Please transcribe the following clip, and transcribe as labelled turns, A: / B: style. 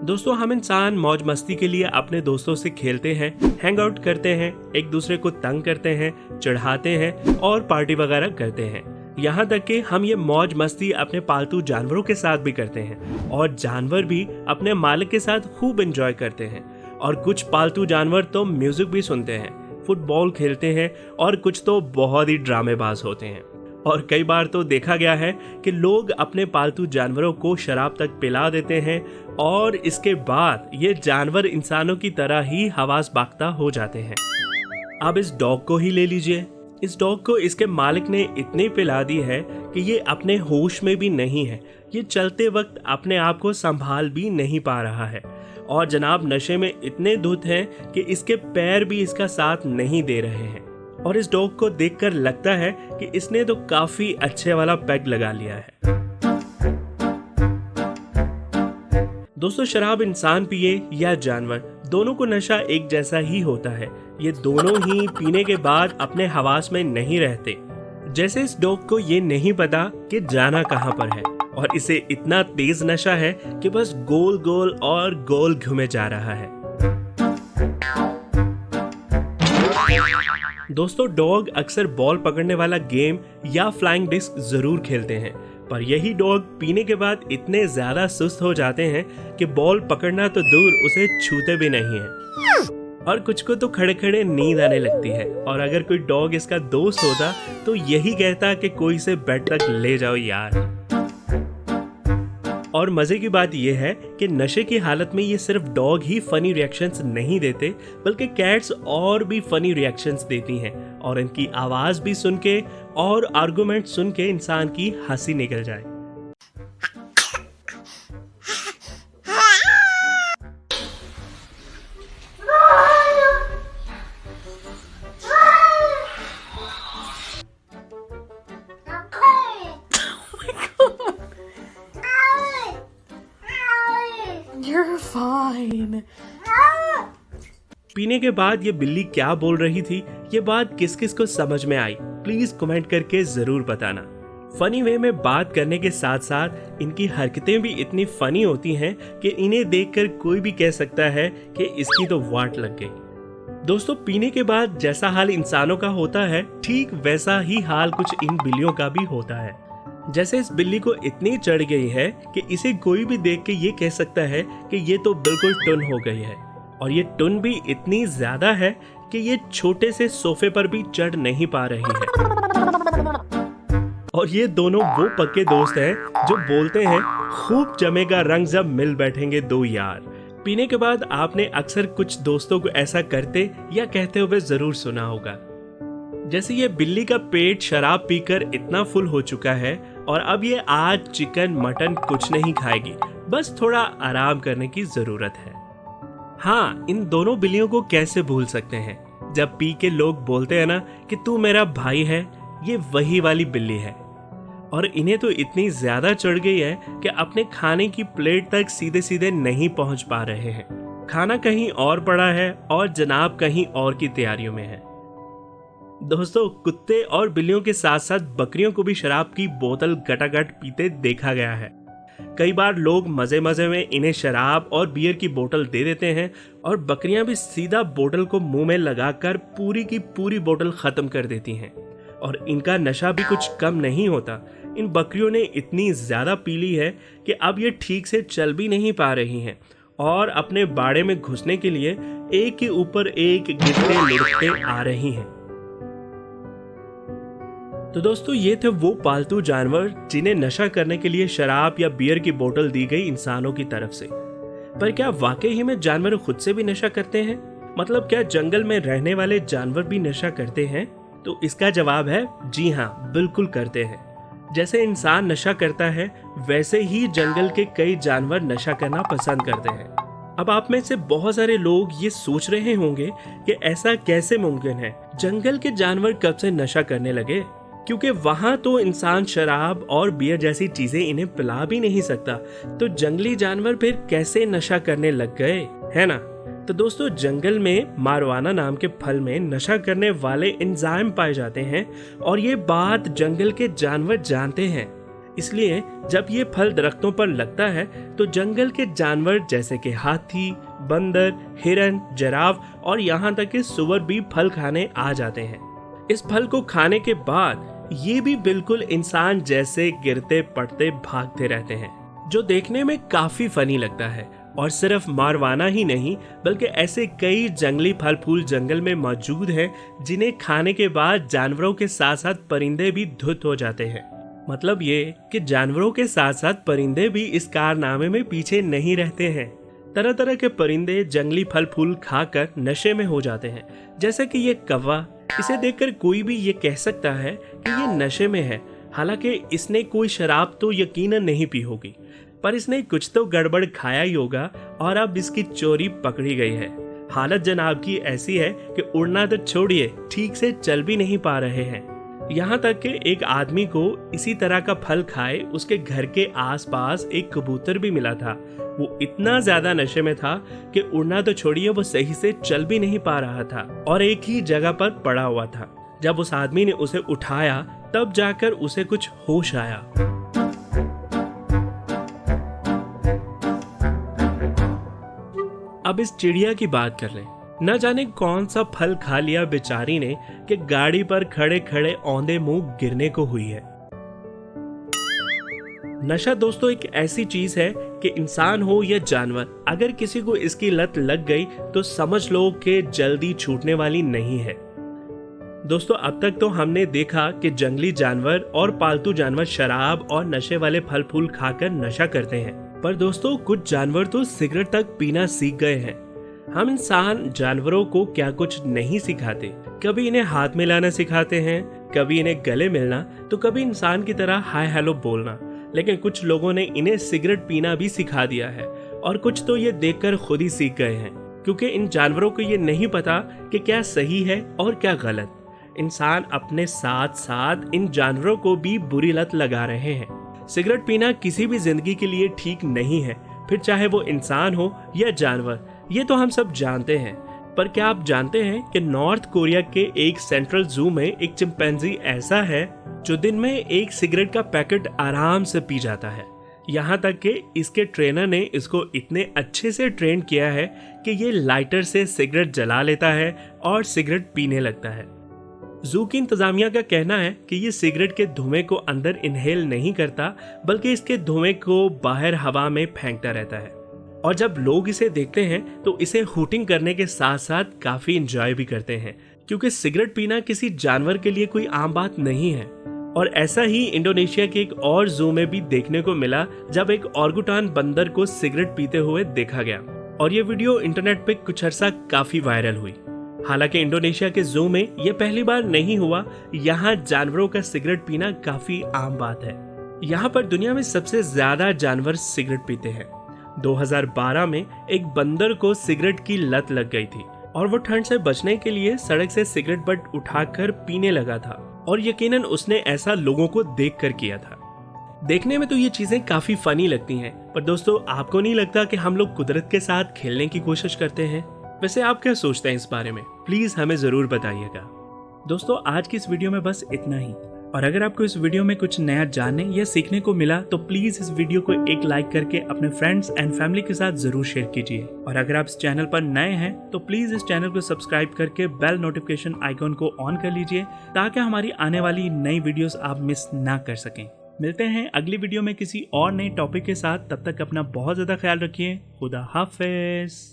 A: दोस्तों, हम इंसान मौज मस्ती के लिए अपने दोस्तों से खेलते हैं, हैंग आउट करते हैं, एक दूसरे को तंग करते हैं, चढ़ाते हैं और पार्टी वगैरह करते हैं। यहाँ तक कि हम ये मौज मस्ती अपने पालतू जानवरों के साथ भी करते हैं और जानवर भी अपने मालिक के साथ खूब एंजॉय करते हैं। और कुछ पालतू जानवर तो म्यूजिक भी सुनते हैं, फुटबॉल खेलते हैं और कुछ तो बहुत ही ड्रामेबाज होते हैं। और कई बार तो देखा गया है कि लोग अपने पालतू जानवरों को शराब तक पिला देते हैं और इसके बाद ये जानवर इंसानों की तरह ही हवास बाख्ता हो जाते हैं। अब इस डॉग को ही ले लीजिए। इस डॉग को इसके मालिक ने इतनी पिला दी है कि ये अपने होश में भी नहीं है। ये चलते वक्त अपने आप को संभाल भी नहीं पा रहा है और जनाब नशे में इतने धुत हैं कि इसके पैर भी इसका साथ नहीं दे रहे हैं। और इस डॉग को देखकर लगता है कि इसने तो काफी अच्छे वाला पैग लगा लिया है। दोस्तों, शराब इंसान पिए या जानवर, दोनों को नशा एक जैसा ही होता है। ये दोनों ही पीने के बाद अपने हवास में नहीं रहते। जैसे इस डॉग को ये नहीं पता कि जाना कहाँ पर है और इसे इतना तेज नशा है कि बस गोल गोल और गोल घूमे जा रहा है। दोस्तों, डॉग अक्सर बॉल पकड़ने वाला गेम या फ्लाइंग डिस्क जरूर खेलते हैं, पर यही डॉग पीने के बाद इतने ज्यादा सुस्त हो जाते हैं कि बॉल पकड़ना तो दूर, उसे छूते भी नहीं है। और कुछ को तो खड़े खड़े नींद आने लगती है और अगर कोई डॉग इसका दोस्त होता तो यही कहता कि कोई इसे बेड तक ले जाओ यार। और मजे की बात यह है कि नशे की हालत में ये सिर्फ डॉग ही फनी रिएक्शंस नहीं देते, बल्कि कैट्स और भी फनी रिएक्शंस देती हैं और इनकी आवाज भी सुन के और आर्गुमेंट सुन के इंसान की हंसी निकल जाए।
B: You're fine.
A: पीने के बाद ये बिल्ली क्या बोल रही थी, ये बात किस किस को समझ में आई, प्लीज कमेंट करके जरूर बताना। फनी वे में बात करने के साथ साथ इनकी हरकतें भी इतनी फनी होती हैं कि इन्हें देखकर कोई भी कह सकता है कि इसकी तो वाट लग गई। दोस्तों, पीने के बाद जैसा हाल इंसानों का होता है, ठीक वैसा ही हाल कुछ इन बिल्लियों का भी होता है। जैसे इस बिल्ली को इतनी चढ़ गई है कि इसे कोई भी देख के ये कह सकता है कि ये तो बिल्कुल टुन हो गई है। और ये टुन भी इतनी ज्यादा है कि ये छोटे से सोफे पर भी चढ़ नहीं पा रही है। और ये दोनों वो पक्के दोस्त हैं जो बोलते हैं खूब जमेगा रंग जब मिल बैठेंगे दो यार। पीने के बाद आपने अक्सर कुछ दोस्तों को ऐसा करते या कहते हुए जरूर सुना होगा। जैसे ये बिल्ली का पेट शराब पीकर इतना फुल हो चुका है और अब ये आज चिकन मटन कुछ नहीं खाएगी, बस थोड़ा आराम करने की जरूरत है। हाँ, इन दोनों बिल्लियों को कैसे भूल सकते हैं। जब पी के लोग बोलते हैं ना कि तू मेरा भाई है, ये वही वाली बिल्ली है। और इन्हें तो इतनी ज्यादा चढ़ गई है कि अपने खाने की प्लेट तक सीधे सीधे नहीं पहुंच पा रहे हैं। खाना कहीं और पड़ा है और जनाब कहीं और की तैयारियों में है। दोस्तों, कुत्ते और बिल्लियों के साथ साथ बकरियों को भी शराब की बोतल गटागट पीते देखा गया है। कई बार लोग मजे मजे में इन्हें शराब और बियर की बोतल दे देते हैं और बकरियां भी सीधा बोतल को मुंह में लगाकर पूरी की पूरी बोतल खत्म कर देती हैं। और इनका नशा भी कुछ कम नहीं होता। इन बकरियों ने इतनी ज्यादा पी ली है कि अब ये ठीक से चल भी नहीं पा रही हैं और अपने बाड़े में घुसने के लिए एक के ऊपर एक गिरते लुढ़कते आ रही हैं। तो दोस्तों, ये थे वो पालतू जानवर जिन्हें नशा करने के लिए शराब या बियर की बोतल दी गई इंसानों की तरफ से। पर क्या वाकई ही में जानवर खुद से भी नशा करते हैं? मतलब क्या जंगल में रहने वाले जानवर भी नशा करते हैं? तो इसका जवाब है जी हाँ, बिल्कुल करते हैं। जैसे इंसान नशा करता है, वैसे ही जंगल के कई जानवर नशा करना पसंद करते हैं। अब आप में से बहुत सारे लोग ये सोच रहे होंगे कि ऐसा कैसे मुमकिन है, जंगल के जानवर कब से नशा करने लगे? क्योंकि वहां तो इंसान शराब और बियर जैसी चीजें इन्हें पिला भी नहीं सकता, तो जंगली जानवर फिर कैसे नशा करने लग गए, है ना। तो दोस्तों, जंगल में मारवाना नाम के फल में नशा करने वाले एंजाइम पाए जाते हैं और ये बात जंगल के जानवर जानते हैं। इसलिए जब ये फल दरख्तों पर लगता है तो जंगल के जानवर जैसे कि हाथी, बंदर, हिरन, जिराफ और यहाँ तक कि सुअर भी फल खाने आ जाते हैं। इस फल को खाने के बाद ये भी बिल्कुल इंसान जैसे गिरते पड़ते भागते रहते हैं, जो देखने में काफी फनी लगता है। और सिर्फ मारवाना ही नहीं, बल्कि ऐसे कई जंगली फल फूल जंगल में मौजूद हैं जिन्हें खाने के बाद जानवरों के साथ साथ परिंदे भी धुत हो जाते हैं। मतलब ये कि जानवरों के साथ साथ परिंदे भी इस कारनामे में पीछे नहीं रहते हैं। तरह तरह के परिंदे जंगली फल फूल खाकर नशे में हो जाते हैं, जैसे कि ये कौवा। इसे देखकर कोई भी ये कह सकता है कि ये नशे में है, हालांकि इसने कोई शराब तो यकीनन नहीं पी होगी, पर इसने कुछ तो गड़बड़ खाया ही होगा और अब इसकी चोरी पकड़ी गई है। हालत जनाब की ऐसी है कि उड़ना तो छोड़िए, ठीक से चल भी नहीं पा रहे हैं। यहाँ तक कि एक आदमी को इसी तरह का फल खाए उसके घर के आसपास एक कबूतर भी मिला था। वो इतना ज्यादा नशे में था कि उड़ना तो छोड़िए, वो सही से चल भी नहीं पा रहा था और एक ही जगह पर पड़ा हुआ था। जब उस आदमी ने उसे उठाया तब जाकर उसे कुछ होश आया। अब इस चिड़िया की बात कर लें। न जाने कौन सा फल खा लिया बेचारी ने कि गाड़ी पर खड़े खड़े औंधे मुंह गिरने को हुई है। नशा दोस्तों एक ऐसी चीज है कि इंसान हो या जानवर, अगर किसी को इसकी लत लग गई तो समझ लो कि जल्दी छूटने वाली नहीं है। दोस्तों, अब तक तो हमने देखा कि जंगली जानवर और पालतू जानवर शराब और नशे वाले फल फूल खाकर नशा करते हैं, पर दोस्तों कुछ जानवर तो सिगरेट तक पीना सीख गए हैं। हम इंसान जानवरों को क्या कुछ नहीं सिखाते। कभी इन्हें हाथ मिलाना सिखाते हैं, कभी इन्हें गले मिलना, तो कभी इंसान की तरह हाय हेलो बोलना। लेकिन कुछ लोगों ने इन्हें सिगरेट पीना भी सिखा दिया है और कुछ तो ये देखकर खुद ही सीख गए हैं, क्योंकि इन जानवरों को ये नहीं पता कि क्या सही है और क्या गलत। इंसान अपने साथ साथ इन जानवरों को भी बुरी लत लगा रहे हैं। सिगरेट पीना किसी भी जिंदगी के लिए ठीक नहीं है, फिर चाहे वो इंसान हो या जानवर, ये तो हम सब जानते हैं। पर क्या आप जानते हैं कि नॉर्थ कोरिया के एक सेंट्रल जू में एक चिंपैंजी ऐसा है जो दिन में एक सिगरेट का पैकेट आराम से पी जाता है। यहाँ तक कि इसके ट्रेनर ने इसको इतने अच्छे से ट्रेन किया है कि ये लाइटर से सिगरेट जला लेता है और सिगरेट पीने लगता है। जू की इंतजामिया का कहना है कि ये सिगरेट के धुएं को अंदर इनहेल नहीं करता, बल्कि इसके धुएं को बाहर हवा में फेंकता रहता है। और जब लोग इसे देखते हैं तो इसे हूटिंग करने के साथ साथ काफी एंजॉय भी करते हैं, क्योंकि सिगरेट पीना किसी जानवर के लिए कोई आम बात नहीं है। और ऐसा ही इंडोनेशिया के एक और जू में भी देखने को मिला, जब एक ओरंगुटान बंदर को सिगरेट पीते हुए देखा गया और ये वीडियो इंटरनेट पे कुछ अर्सा काफी वायरल हुई। हालांकि इंडोनेशिया के जू में यह पहली बार नहीं हुआ, यहाँ जानवरों का सिगरेट पीना काफी आम बात है। यहाँ पर दुनिया में सबसे ज्यादा जानवर सिगरेट पीते हैं। 2012 में एक बंदर को सिगरेट की लत लग गई थी और वो ठंड से बचने के लिए सड़क से सिगरेट बट उठाकर पीने लगा था, और यकीनन उसने ऐसा लोगों को देखकर किया था। देखने में तो ये चीजें काफी फनी लगती हैं, पर दोस्तों आपको नहीं लगता कि हम लोग कुदरत के साथ खेलने की कोशिश करते हैं? वैसे आप क्या सोचते हैं इस बारे में? प्लीज हमें जरूर बताइएगा। दोस्तों, आज की इस वीडियो में बस इतना ही, और अगर आपको इस वीडियो में कुछ नया जानने या सीखने को मिला तो प्लीज इस वीडियो को एक लाइक करके अपने फ्रेंड्स एंड फैमिली के साथ जरूर शेयर कीजिए। और अगर आप इस चैनल पर नए हैं तो प्लीज इस चैनल को सब्सक्राइब करके बेल नोटिफिकेशन आइकॉन को ऑन कर लीजिए, ताकि हमारी आने वाली नई वीडियोस आप मिस ना कर सकें। मिलते हैं अगली वीडियो में किसी और नए टॉपिक के साथ। तब तक अपना बहुत ज्यादा ख्याल रखिए। खुदा हाफिज।